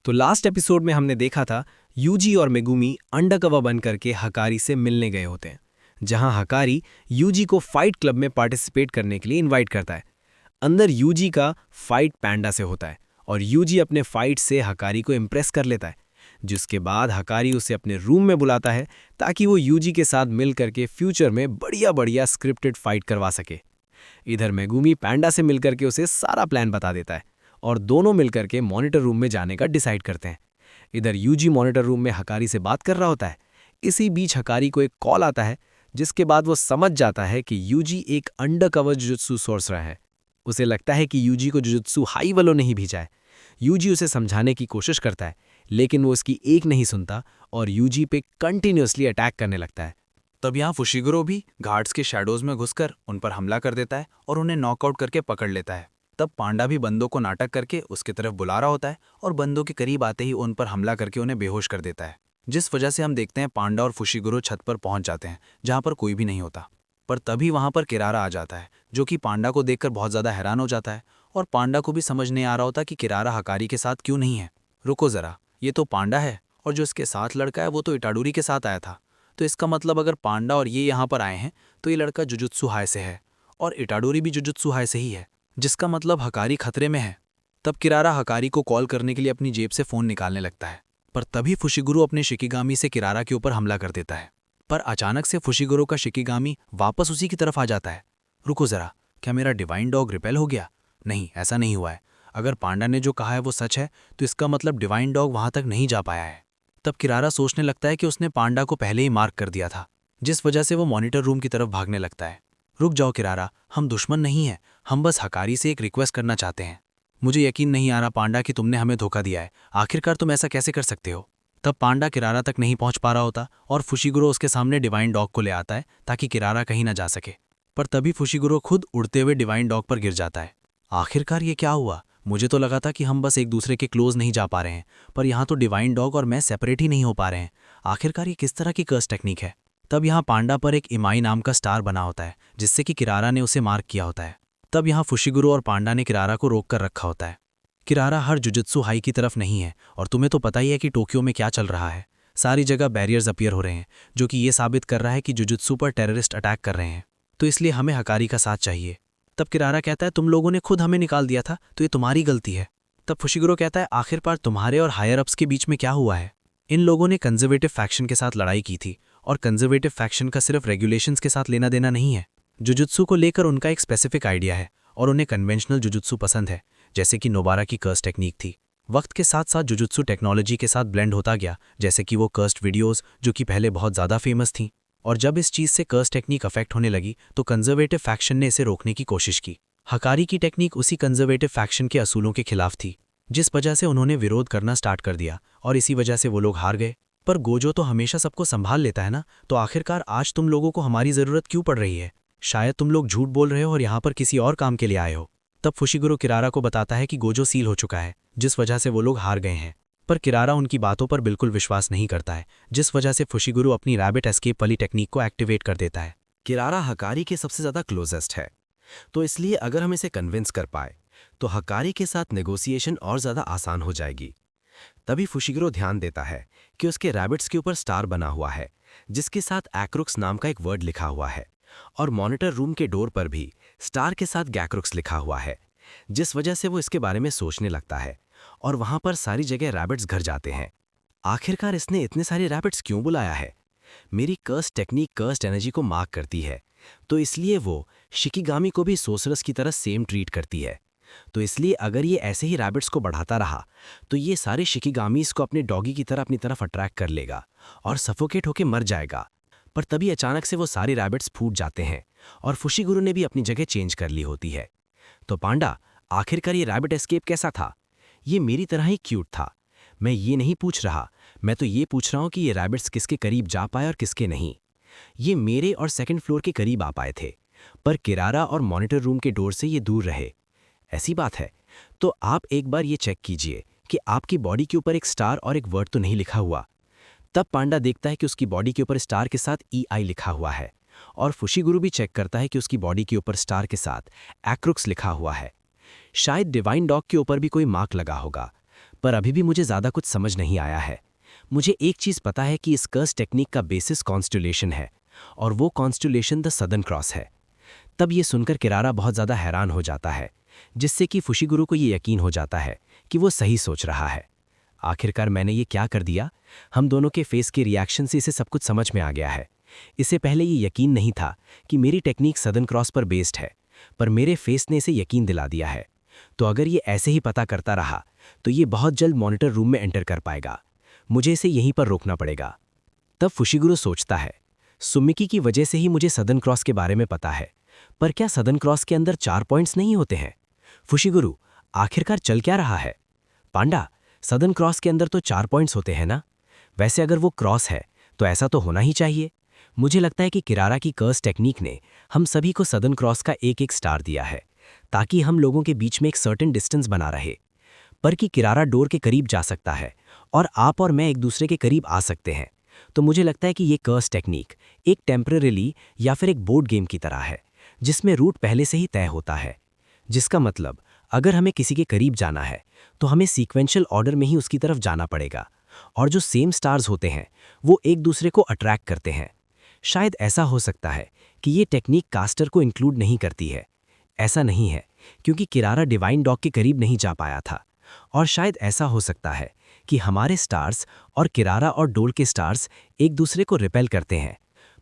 तो last episode में हमने देखा था यूजी और मेगुमी अंडरकवर बन करके हकारी से मिलने गए होते हैं, जहां हकारी यूजी को फाइट क्लब में पार्टिसिपेट करने के लिए इनवाइट करता है। अंदर यूजी का फाइट पैंडा से होता है और यूजी अपने फाइट से हकारी को इम्प्रेस कर लेता है, जिसके बाद हकारी उसे अपने रूम में बुलाता है ताकि वो यूजी के साथ मिल करके फ्यूचर में बढ़िया बढ़िया स्क्रिप्टेड फाइट करवा सके। इधर मेगुमी पैंडा से मिलकर के उसे सारा प्लान बता देता है और दोनों मिलकर के मॉनिटर रूम में जाने का डिसाइड करते हैं। इधर यूजी मॉनिटर रूम में हकारी से बात कर रहा होता है। इसी बीच हकारी को एक कॉल आता है, जिसके बाद वो समझ जाता है कि यूजी एक अंडरकवर जुजुत्सु सोर्सर है। उसे लगता है कि यूजी को जुजुत्सु हाई वालों ने ही भेजा है। यूजी उसे समझाने की कोशिश करता है, लेकिन वो उसकी एक नहीं सुनता और यूजी पे कंटिन्यूअसली अटैक करने लगता है। तब यहाँ फुशिगुरो भी गार्ड्स के शैडोज में घुसकर उन पर हमला कर देता है और उन्हें नॉकआउट करके पकड़ लेता है। तब पांडा भी बंदों को नाटक करके उसकी तरफ बुला रहा होता है और बंदों के करीब आते ही उन पर हमला करके उन्हें बेहोश कर देता है, जिस वजह से हम देखते हैं पांडा और फुशिगुरो छत पर पहुंच जाते हैं जहां पर कोई भी नहीं होता। पर तभी वहां पर किरारा आ जाता है, जो कि पांडा को देखकर बहुत ज़्यादा हैरान हो जाता है और पांडा को भी समझ नहीं आ रहा होता कि किरारा हकारी के साथ क्यों नहीं है। रुको ज़रा, ये तो पांडा है और जो इसके साथ लड़का है वो तो इटाडोरी के साथ आया था। तो इसका मतलब अगर पांडा और ये यहाँ पर आए हैं तो ये लड़का जुजुत्सु हाई से है और इटाडोरी भी जुजुत्सु हाई से ही है, जिसका मतलब हकारी खतरे में है। तब किरारा हकारी को कॉल करने के लिए अपनी जेब से फ़ोन निकालने लगता है, पर तभी फुशिगुरो अपने शिकिगामी से किरारा के ऊपर हमला कर देता है। पर अचानक से फुशिगुरो का शिकिगामी वापस उसी की तरफ आ जाता है। रुको ज़रा, क्या मेरा डिवाइन डॉग रिपेल हो गया? नहीं, ऐसा नहीं हुआ है। अगर पांडा ने जो कहा है वो सच है तो इसका मतलब डिवाइन डॉग वहाँ तक नहीं जा पाया है। तब किरारा सोचने लगता है कि उसने पांडा को पहले ही मार्क कर दिया था, जिस वजह से वो मॉनिटर रूम की तरफ भागने लगता है। रुक जाओ किरारा, हम दुश्मन नहीं हैं, हम बस हकारी से एक रिक्वेस्ट करना चाहते हैं। मुझे यकीन नहीं आ रहा पांडा कि तुमने हमें धोखा दिया है। आखिरकार तुम ऐसा कैसे कर सकते हो? तब पांडा किरारा तक नहीं पहुंच पा रहा होता और फुशिगुरो उसके सामने डिवाइन डॉग को ले आता है ताकि किरारा कहीं ना जा सके। पर तभी फुशिगुरो खुद उड़ते हुए डिवाइन डॉग पर गिर जाता है। आखिरकार ये क्या हुआ? मुझे तो लगा था कि हम बस एक दूसरे के क्लोज नहीं जा पा रहे हैं, पर यहाँ तो डिवाइन डॉग और मैं सेपरेट ही नहीं हो पा रहे हैं। आखिरकार ये किस तरह की कर्स टेक्निक है? तब यहाँ पांडा पर एक इमाई नाम का स्टार बना होता है, जिससे कि किरारा ने उसे मार्क किया होता है। तब यहाँ फुशिगुरो और पांडा ने किरारा को रोक कर रखा होता है। किरारा हर जुजुत्सु हाई की तरफ नहीं है और तुम्हें तो पता ही है कि टोक्यो में क्या चल रहा है। सारी जगह बैरियर्स अपीयर हो रहे हैं, जो कि ये साबित कर रहा है कि जुजुत्सु पर टेररिस्ट अटैक कर रहे हैं। तो इसलिए हमें हकारी का साथ चाहिए। तब किरारा कहता है तुम लोगों ने खुद हमें निकाल दिया था, तो ये तुम्हारी गलती है। तब फुशिगुरो कहता है आखिरकार तुम्हारे और हायर अप्स के बीच में क्या हुआ है? इन लोगों ने कंजर्वेटिव फैक्शन के साथ लड़ाई की थी और कंजर्वेटिव फैक्शन का सिर्फ रेगुलेशंस के साथ लेना देना नहीं है। जुजुत्सु को लेकर उनका एक स्पेसिफिक आइडिया है और उन्हें कन्वेंशनल जुजुत्सु पसंद है, जैसे कि नोबारा की कर्स टेक्निक थी। वक्त के साथ साथ जुजुत्सु टेक्नोलॉजी के साथ ब्लेंड होता गया, जैसे कि वो कर्स्ड वीडियोज़ जो कि पहले बहुत ज़्यादा फेमस थीं। और जब इस चीज़ से कर्स टेक्निक अफेक्ट होने लगी तो कंजर्वेटिव फैक्शन ने इसे रोकने की कोशिश की। हकारी की टेक्निक उसी कंजर्वेटिव फैक्शन के असूलों के खिलाफ थी, जिस वजह से उन्होंने विरोध करना स्टार्ट कर दिया और इसी वजह से वो लोग हार गए। पर गोजो तो हमेशा सबको संभाल लेता है ना, तो आखिरकार आज तुम लोगों को हमारी ज़रूरत क्यों पड़ रही है? शायद तुम लोग झूठ बोल रहे हो और यहाँ पर किसी और काम के लिए आए हो। तब फुशिगुरो किरारा को बताता है कि गोजो सील हो चुका है, जिस वजह से वो लोग हार गए हैं। पर किरारा उनकी बातों पर बिल्कुल विश्वास नहीं करता है, जिस वजह से फुशिगुरो अपनी रैबिट एस्केप वाली टेक्निक को एक्टिवेट कर देता है। किरारा हकारी के सबसे ज़्यादा क्लोजेस्ट है, तो इसलिए अगर हम इसे कन्विंस कर पाए तो हकारी के साथ नेगोशिएशन और ज़्यादा आसान हो जाएगी। तभी फुशिगुरो ध्यान देता है कि उसके रैबिट्स के ऊपर स्टार बना हुआ है, जिसके साथ एक्रुक्स नाम का एक वर्ड लिखा हुआ है, और मॉनिटर रूम के डोर पर भी स्टार के साथ गैक्रुक्स लिखा हुआ है, जिस वजह से वो इसके बारे में सोचने लगता है और वहाँ पर सारी जगह रैबिट्स घर जाते हैं। आखिरकार इसने इतने सारे रैबिट्स क्यों बुलाया है? मेरी कर्स टेक्निक कर्स्ड एनर्जी को मार्क करती है, तो इसलिए वो शिकिगामी को भी सोसरस की तरह सेम ट्रीट करती है। तो इसलिए अगर ये ऐसे ही रैबिट्स को बढ़ाता रहा तो ये सारे शिकिगामीज को अपने डॉगी की तरह अपनी तरफ अट्रैक्ट कर लेगा और सफोकेट होकर मर जाएगा। पर तभी अचानक से वो सारे रैबिट्स फूट जाते हैं और फुशिगुरो ने भी अपनी जगह चेंज कर ली होती है। तो पांडा, आखिरकार ये रैबिट एस्केप कैसा था? ये मेरी तरह ही क्यूट था। मैं ये नहीं पूछ रहा, मैं तो ये पूछ रहा हूँ कि ये रैबिट्स किसके करीब जा पाए और किसके नहीं। ये मेरे और सेकंड फ्लोर के करीब आ पाए थे, पर किरारा और मॉनिटर रूम के डोर से ये दूर रहे। ऐसी बात है तो आप एक बार ये चेक कीजिए कि आपकी बॉडी के ऊपर एक स्टार और एक वर्ड तो नहीं लिखा हुआ। तब पांडा देखता है कि उसकी बॉडी के ऊपर स्टार के साथ EI लिखा हुआ है और फुशिगुरो भी चेक करता है कि उसकी बॉडी के ऊपर स्टार के साथ एक्रुक्स लिखा हुआ है। शायद डिवाइन डॉग के ऊपर भी कोई मार्क लगा होगा, पर अभी भी मुझे ज़्यादा कुछ समझ नहीं आया है। मुझे एक चीज़ पता है कि इस कर्स टेक्निक का बेसिस कॉन्स्टुलेशन है, और वो कॉन्स्टुलेशन द सदर्न क्रॉस है। तब ये सुनकर किरारा बहुत ज़्यादा हैरान हो जाता है, जिससे कि फुशिगुरु को ये यकीन हो जाता है कि वो सही सोच रहा है। आखिरकार मैंने ये क्या कर दिया? हम दोनों के फेस के रिएक्शन से इसे सब कुछ समझ में आ गया है। इससे पहले ये यकीन नहीं था कि मेरी टेक्निक सदर्न क्रॉस पर बेस्ड है, पर मेरे फेस ने इसे यकीन दिला दिया है। तो अगर ये ऐसे ही पता करता रहा तो ये बहुत जल्द मॉनिटर रूम में एंटर कर पाएगा। मुझे इसे यहीं पर रोकना पड़ेगा। तब फुशिगुरु सोचता है, सुमिकी की वजह से ही मुझे सदर्न क्रॉस के बारे में पता है, पर क्या सदर्न क्रॉस के अंदर 4 पॉइंट्स नहीं होते हैं? फुशिगुरु, आखिरकार चल क्या रहा है? पांडा, सदर्न क्रॉस के अंदर तो 4 पॉइंट्स होते हैं ना? वैसे अगर वो क्रॉस है तो ऐसा तो होना ही चाहिए। मुझे लगता है कि किरारा की कर्स टेक्निक ने हम सभी को सदर्न क्रॉस का एक एक स्टार दिया है, ताकि हम लोगों के बीच में एक सर्टेन डिस्टेंस बना रहे। पर कि किरारा डोर के करीब जा सकता है और आप और मैं एक दूसरे के करीब आ सकते हैं, तो मुझे लगता है कि ये कर्स टेक्निक एक टेम्परेरीली या फिर एक बोर्ड गेम की तरह है, जिसमें रूट पहले से ही तय होता है। जिसका मतलब अगर हमें किसी के करीब जाना है तो हमें सीक्वेंशियल ऑर्डर में ही उसकी तरफ जाना पड़ेगा, और जो सेम स्टार्स होते हैं वो एक दूसरे को अट्रैक्ट करते हैं। शायद ऐसा हो सकता है कि ये टेक्निक कास्टर को इंक्लूड नहीं करती है। ऐसा नहीं है, क्योंकि किरारा डिवाइन डॉग के करीब नहीं जा पाया था। और शायद ऐसा हो सकता है कि हमारे स्टार्स और किरारा और डोल के स्टार्स एक दूसरे को रिपेल करते हैं।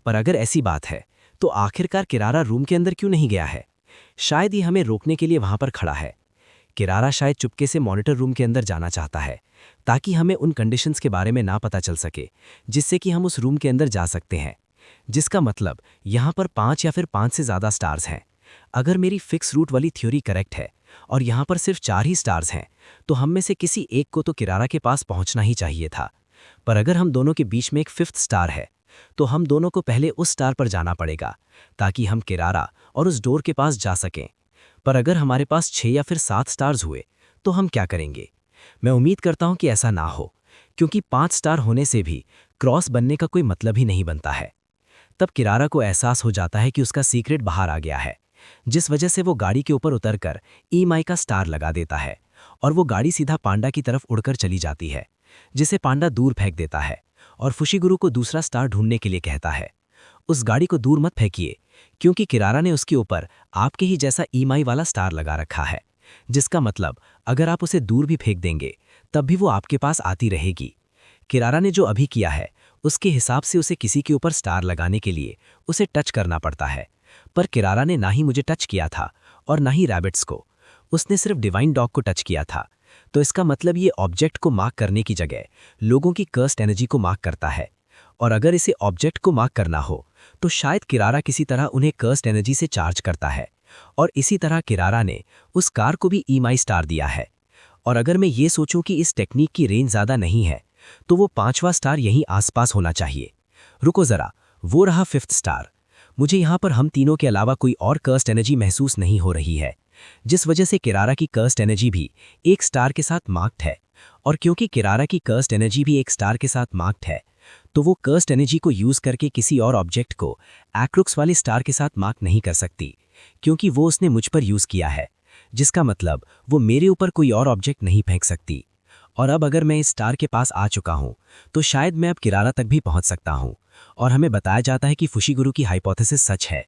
पर अगर ऐसी बात है तो आखिरकार किरारा रूम के अंदर क्यों नहीं गया है? शायद ये हमें रोकने के लिए वहां पर खड़ा है। किरारा शायद चुपके से मॉनिटर रूम के अंदर जाना चाहता है, ताकि हमें उन कंडीशंस के बारे में ना पता चल सके जिससे कि हम उस रूम के अंदर जा सकते हैं। जिसका मतलब यहाँ पर 5 या फिर 5 से ज़्यादा स्टार्स हैं। अगर मेरी फिक्स रूट वाली थ्योरी करेक्ट है और यहाँ पर सिर्फ 4 ही स्टार्स हैं, तो हम में से किसी एक को तो किरारा के पास पहुँचना ही चाहिए था। पर अगर हम दोनों के बीच में एक 5th स्टार है, तो हम दोनों को पहले उस स्टार पर जाना पड़ेगा, ताकि हम किरारा और उस डोर के पास जा सकें। पर अगर हमारे पास 6 या फिर 7 स्टार्स हुए तो हम क्या करेंगे? मैं उम्मीद करता हूं कि ऐसा ना हो, क्योंकि 5 स्टार होने से भी क्रॉस बनने का कोई मतलब ही नहीं बनता है। तब किरारा को एहसास हो जाता है कि उसका सीक्रेट बाहर आ गया है, जिस वजह से वो गाड़ी के ऊपर उतरकर ईमाई का स्टार लगा देता है, और वो गाड़ी सीधा पांडा की तरफ उड़कर चली जाती है, जिसे पांडा दूर फेंक देता है और फुशिगुरु को दूसरा स्टार ढूंढने के लिए कहता है। उस गाड़ी को दूर मत फेंकिए, क्योंकि किरारा ने उसके ऊपर आपके ही जैसा ईमाई वाला स्टार लगा रखा है, जिसका मतलब अगर आप उसे दूर भी फेंक देंगे तब भी वो आपके पास आती रहेगी। किरारा ने जो अभी किया है उसके हिसाब से उसे किसी के ऊपर स्टार लगाने के लिए उसे टच करना पड़ता है, पर किरारा ने ना ही मुझे टच किया था और ना ही रैबिट्स को। उसने सिर्फ डिवाइन डॉग को टच किया था, तो इसका मतलब ये ऑब्जेक्ट को मार्क करने की जगह लोगों की कर्स्ड एनर्जी को मार्क करता है। और अगर इसे ऑब्जेक्ट को मार्क करना हो तो शायद किरारा किसी तरह उन्हें कर्स्ड एनर्जी से चार्ज करता है, और इसी तरह किरारा ने उस कार को भी ईमाई स्टार दिया है। और अगर मैं ये सोचूं कि इस टेक्निक की रेंज ज़्यादा नहीं है, तो वो 5वां स्टार यहीं आसपास होना चाहिए। रुको ज़रा, वो रहा 5th स्टार। मुझे यहाँ पर हम तीनों के अलावा कोई और कर्स्ड एनर्जी महसूस नहीं हो रही है, जिस वजह से किरारा की कर्स्ड एनर्जी भी एक स्टार के साथ मार्क्ड है। और क्योंकि किरारा की कर्स्ड एनर्जी भी एक स्टार के साथ मार्क्ड है, तो वो कर्स्ड एनर्जी को यूज़ करके किसी और ऑब्जेक्ट को एक्रुक्स वाले स्टार के साथ मार्क नहीं कर सकती, क्योंकि वो उसने मुझ पर यूज़ किया है। जिसका मतलब वो मेरे ऊपर कोई और ऑब्जेक्ट नहीं फेंक सकती। और अब अगर मैं इस स्टार के पास आ चुका हूँ तो शायद मैं अब किरारा तक भी पहुँच सकता हूँ। और हमें बताया जाता है कि फुशिगुरु की हाइपोथेसिस सच है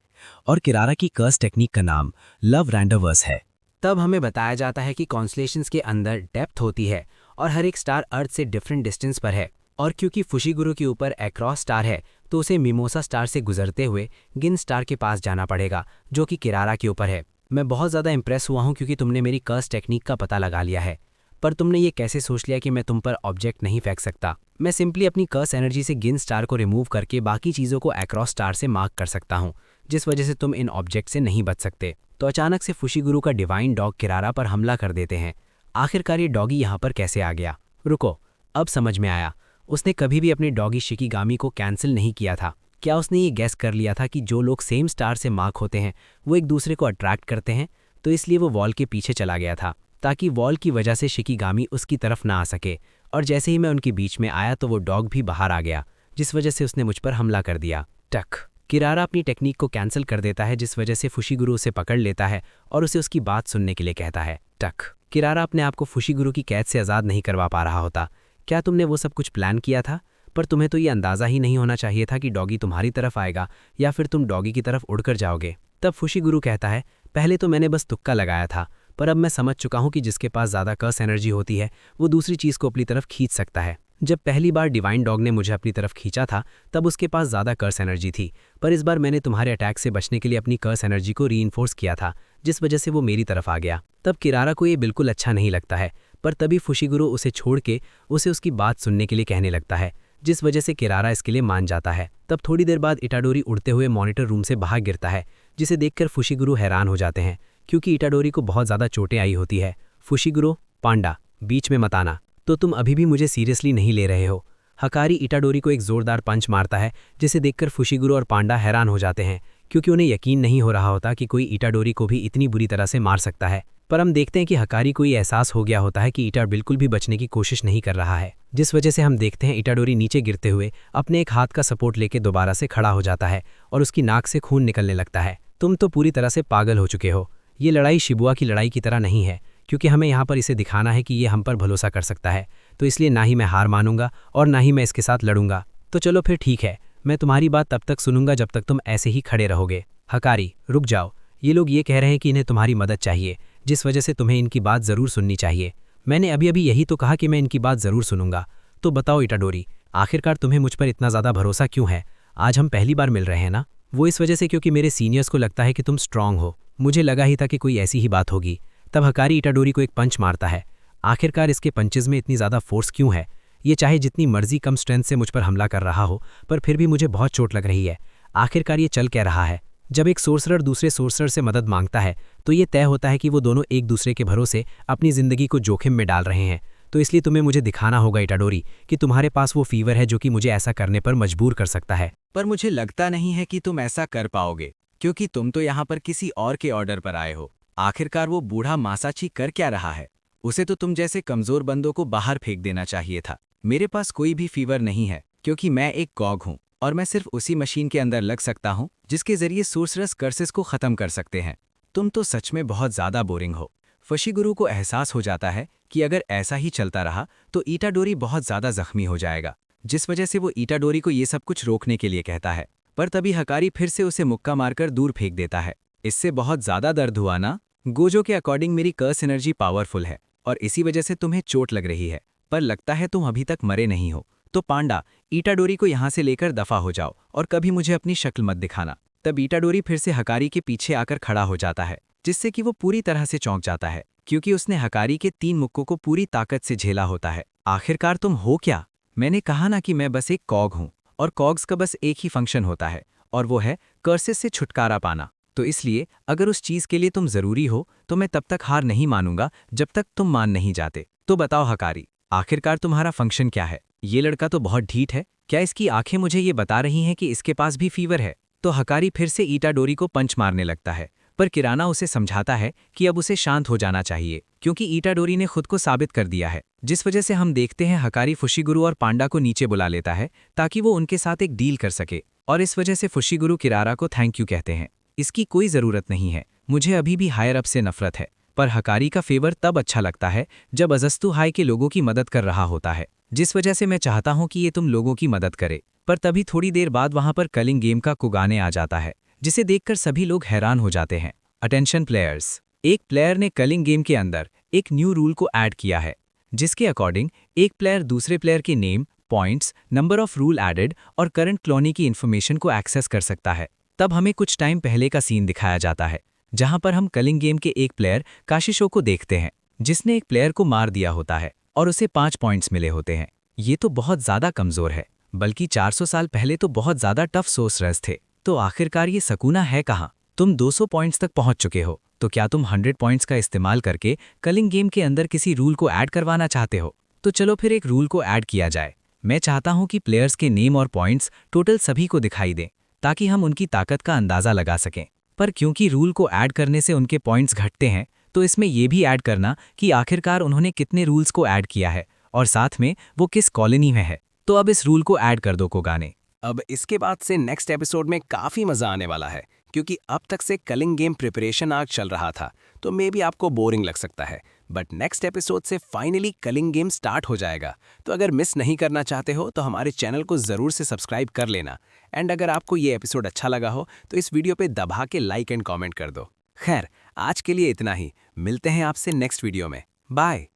और किरारा की कर्स टेक्निक का नाम लव रैंडोवर्स है। तब हमें बताया जाता है कि कॉन्स्टलेशंस के अंदर डेप्थ होती है और हर एक स्टार अर्थ से डिफरेंट डिस्टेंस पर है। और क्योंकि फुशिगुरु के ऊपर एक्रॉस स्टार है, तो उसे मिमोसा स्टार से गुजरते हुए गिन स्टार के पास जाना पड़ेगा, जो कि किरारा के ऊपर है। मैं बहुत ज़्यादा इंप्रेस हुआ हूँ क्योंकि तुमने मेरी कर्स टेक्निक का पता लगा लिया है। पर तुमने ये कैसे सोच लिया कि मैं तुम पर ऑब्जेक्ट नहीं फेंक सकता? मैं सिंपली अपनी कर्स एनर्जी से गिन स्टार को रिमूव करके बाकी चीज़ों को एक्रॉस स्टार से मार्क कर सकता हूँ, जिस वजह से तुम इन ऑब्जेक्ट से नहीं बच सकते। तो अचानक से फुशिगुरु का डिवाइन डॉग किरारा पर हमला कर देते हैं। आखिरकार ये डॉगी यहाँ पर कैसे आ गया? रुको, अब समझ में आया। उसने कभी भी अपने डॉगी शिकिगामी को कैंसिल नहीं किया था। क्या उसने ये गैस कर लिया था कि जो लोग सेम स्टार से मार्क होते हैं वो एक दूसरे को अट्रैक्ट करते हैं? तो इसलिए वो वॉल के पीछे चला गया था, ताकि वॉल की वजह से शिकिगामी उसकी तरफ ना आ सके। और जैसे ही मैं उनके बीच में आया तो वो डॉग भी बाहर आ गया, जिस वजह से उसने मुझ पर हमला कर दिया। टक। किरारा अपनी टेक्निक को कैंसिल कर देता है, जिस वजह से फुशिगुरु उसे पकड़ लेता है और उसे उसकी बात सुनने के लिए कहता है। टक। किरारा अपने आप को फुशीगुरु की कैद से आज़ाद नहीं करवा पा रहा होता। क्या तुमने वो सब कुछ प्लान किया था? पर तुम्हें तो ये अंदाज़ा ही नहीं होना चाहिए था कि डॉगी तुम्हारी तरफ आएगा या फिर तुम डॉगी की तरफ उड़कर जाओगे। तब फुशीगुरु कहता है, पहले तो मैंने बस तुक्का लगाया था, पर अब मैं समझ चुका हूँ कि जिसके पास ज़्यादा कर्स एनर्जी होती है वो दूसरी चीज़ को अपनी तरफ खींच सकता है। जब पहली बार डिवाइन डॉग ने मुझे अपनी तरफ खींचा था तब उसके पास ज़्यादा कर्स एनर्जी थी, पर इस बार मैंने तुम्हारे अटैक से बचने के लिए अपनी कर्स एनर्जी को रीइंफोर्स किया था, जिस वजह से वो मेरी तरफ आ गया। तब किरारा को ये बिल्कुल अच्छा नहीं लगता है, पर तभी फुशीगुरु उसे छोड़ के उसे उसकी बात सुनने के लिए कहने लगता है, जिस वजह से किरारा इसके लिए मान जाता है। तब थोड़ी देर बाद इटाडोरी उड़ते हुए मॉनिटर रूम से बाहर गिरता है, जिसे देखकर फुशीगुरु हैरान हो जाते हैं क्योंकि इटाडोरी को बहुत ज़्यादा चोटें आई होती है। फुशीगुरु, पांडा, बीच में मत आना। तो तुम अभी भी मुझे सीरियसली नहीं ले रहे हो। हकारी इटाडोरी को एक जोरदार पंच मारता है, जिसे देखकर फुशीगुरु और पांडा हैरान हो जाते हैं क्योंकि उन्हें यकीन नहीं हो रहा होता कि कोई इटाडोरी को भी इतनी बुरी तरह से मार सकता है। पर हम देखते हैं कि हकारी को ये एहसास हो गया होता है कि इटा बिल्कुल भी बचने की कोशिश नहीं कर रहा है, जिस वजह से हम देखते हैं इटाडोरी नीचे गिरते हुए अपने एक हाथ का सपोर्ट लेके दोबारा से खड़ा हो जाता है और उसकी नाक से खून निकलने लगता है। तुम तो पूरी तरह से पागल हो चुके हो। ये लड़ाई शिबुआ की लड़ाई की तरह नहीं है, क्योंकि हमें यहाँ पर इसे दिखाना है कि ये हम पर भरोसा कर सकता है, तो इसलिए ना ही मैं हार मानूंगा और ना ही मैं इसके साथ लड़ूंगा। तो चलो फिर ठीक है, मैं तुम्हारी बात तब तक सुनूंगा जब तक तुम ऐसे ही खड़े रहोगे। हकारी, रुक जाओ। ये लोग ये कह रहे हैं कि इन्हें तुम्हारी मदद चाहिए, जिस वजह से तुम्हें इनकी बात ज़रूर सुननी चाहिए। मैंने अभी अभी यही तो कहा कि मैं इनकी बात ज़रूर सुनूंगा। तो बताओ इटाडोरी, आखिरकार तुम्हें मुझ पर इतना ज़्यादा भरोसा क्यों है? आज हम पहली बार मिल रहे हैं ना? वो इस वजह से क्योंकि मेरे सीनियर्स को लगता है कि तुम स्ट्रांग हो। मुझे लगा ही था कि कोई ऐसी ही बात होगी। तब हकारी इटाडोरी को एक पंच मारता है। आखिरकार इसके पंचेज में इतनी ज़्यादा फोर्स क्यों है? ये चाहे जितनी मर्जी कम स्ट्रेंथ से मुझ पर हमला कर रहा हो, पर फिर भी मुझे बहुत चोट लग रही है। आखिरकार ये चल क्या रहा है? जब एक सोर्सरर दूसरे सोर्सरर से मदद मांगता है तो ये तय होता है कि वो दोनों एक दूसरे के भरोसे अपनी ज़िंदगी को जोखिम में डाल रहे हैं। तो इसलिए तुम्हें मुझे दिखाना होगा इटाडोरी कि तुम्हारे पास वो फीवर है जो कि मुझे ऐसा करने पर मजबूर कर सकता है। पर मुझे लगता नहीं है कि तुम ऐसा कर पाओगे, क्योंकि तुम तो यहाँ पर किसी और के ऑर्डर पर आए हो। आखिरकार वो बूढ़ा मासाची कर क्या रहा है? उसे तो तुम जैसे कमजोर बंदों को बाहर फेंक देना चाहिए था। मेरे पास कोई भी फीवर नहीं है, क्योंकि मैं एक कॉग हूँ और मैं सिर्फ उसी मशीन के अंदर लग सकता हूँ जिसके जरिए सोर्सरस कर्सेस को खत्म कर सकते हैं। तुम तो सच में बहुत ज़्यादा बोरिंग हो। फुशीगुरु को एहसास हो जाता है कि अगर ऐसा ही चलता रहा तो इटाडोरी बहुत ज़्यादा जख्मी हो जाएगा, जिस वजह से वो इटाडोरी को ये सब कुछ रोकने के लिए कहता है। पर तभी हकारी फिर से उसे मुक्का मारकर दूर फेंक देता है। इससे बहुत ज़्यादा दर्द हुआ ना? गोजो के अकॉर्डिंग मेरी कर्स एनर्जी पावरफुल है और इसी वजह से तुम्हें चोट लग रही है, पर लगता है तुम अभी तक मरे नहीं हो। तो पांडा, इटाडोरी को यहाँ से लेकर दफा हो जाओ और कभी मुझे अपनी शक्ल मत दिखाना। तब इटाडोरी फिर से हकारी के पीछे आकर खड़ा हो जाता है, जिससे कि वो पूरी तरह से चौंक जाता है, क्योंकि उसने हकारी के 3 मुक्कों को पूरी ताकत से झेला होता है। आखिरकार तुम हो क्या? मैंने कहा ना कि मैं बस एक कॉग हूँ और कॉग्स का बस एक ही फंक्शन होता है और वो है कर्सेस से छुटकारा पाना। तो इसलिए अगर उस चीज़ के लिए तुम ज़रूरी हो तो मैं तब तक हार नहीं मानूंगा जब तक तुम मान नहीं जाते। तो बताओ हकारी, आखिरकार तुम्हारा फंक्शन क्या है? ये लड़का तो बहुत ढीठ है। क्या इसकी आंखें मुझे ये बता रही हैं कि इसके पास भी फीवर है? तो हकारी फिर से इटाडोरी को पंच मारने लगता है, पर किराना उसे समझाता है कि अब उसे शांत हो जाना चाहिए, क्योंकि इटाडोरी ने खुद को साबित कर दिया है। जिस वजह से हम देखते हैं हकारी फुशीगुरु और पांडा को नीचे बुला लेता है ताकि वो उनके साथ एक डील कर सके, और इस वजह से फुशीगुरु किरारा को थैंक यू कहते हैं। इसकी कोई ज़रूरत नहीं है, मुझे अभी भी हायर अप से नफरत है। पर हकारी का फेवर तब अच्छा लगता है जब अजस्तु हाई के लोगों की मदद कर रहा होता है, जिस वजह से मैं चाहता हूं कि ये तुम लोगों की मदद करे। पर तभी थोड़ी देर बाद वहां पर कलिंग गेम का कुगाने आ जाता है, जिसे देखकर सभी लोग हैरान हो जाते हैं। अटेंशन प्लेयर्स, एक प्लेयर ने कलिंग गेम के अंदर एक न्यू रूल को ऐड किया है, जिसके अकॉर्डिंग एक प्लेयर दूसरे प्लेयर के name, points, number of rule added और करंट कॉलोनी की इन्फॉर्मेशन को एक्सेस कर सकता है। तब हमें कुछ टाइम पहले का सीन दिखाया जाता है, जहां पर हम कलिंग गेम के एक प्लेयर काशिशो को देखते हैं, जिसने एक प्लेयर को मार दिया होता है और उसे 5 पॉइंट्स मिले होते हैं। ये तो बहुत ज़्यादा कमज़ोर है, बल्कि 400 साल पहले तो बहुत ज़्यादा टफ सोर्सरर्स थे। तो आखिरकार ये सकूना है कहाँ? तुम 200 पॉइंट्स तक पहुंच चुके हो, तो क्या तुम 100 पॉइंट्स का इस्तेमाल करके कलिंग गेम के अंदर किसी रूल को ऐड करवाना चाहते हो? तो चलो फिर एक रूल को ऐड किया जाए। मैं चाहता हूं कि प्लेयर्स के नेम और पॉइंट्स टोटल सभी को दिखाई दें, ताकि हम उनकी ताकत का अंदाज़ा लगा सकें। पर क्योंकि रूल को ऐड करने से उनके पॉइंट्स घटते हैं, तो इसमें यह भी ऐड करना कि आखिरकार उन्होंने कितने रूल्स को ऐड किया है और साथ में वो किस कॉलोनी में है। तो अब इस रूल को ऐड कर दो कोगाने। अब इसके बाद से नेक्स्ट एपिसोड में काफ़ी मज़ा आने वाला है, क्योंकि अब तक से कलिंग गेम प्रिपरेशन आर्क चल रहा था, तो मे भी आपको बोरिंग लग सकता है, बट नेक्स्ट एपिसोड से फाइनली कलिंग गेम स्टार्ट हो जाएगा, तो अगर मिस नहीं करना चाहते हो तो हमारे चैनल को ज़रूर से सब्सक्राइब कर लेना। एंड अगर आपको ये एपिसोड अच्छा लगा हो तो इस वीडियो पे दबा के लाइक एंड कमेंट कर दो। खैर, आज के लिए इतना ही। मिलते हैं आपसे नेक्स्ट वीडियो में। बाय।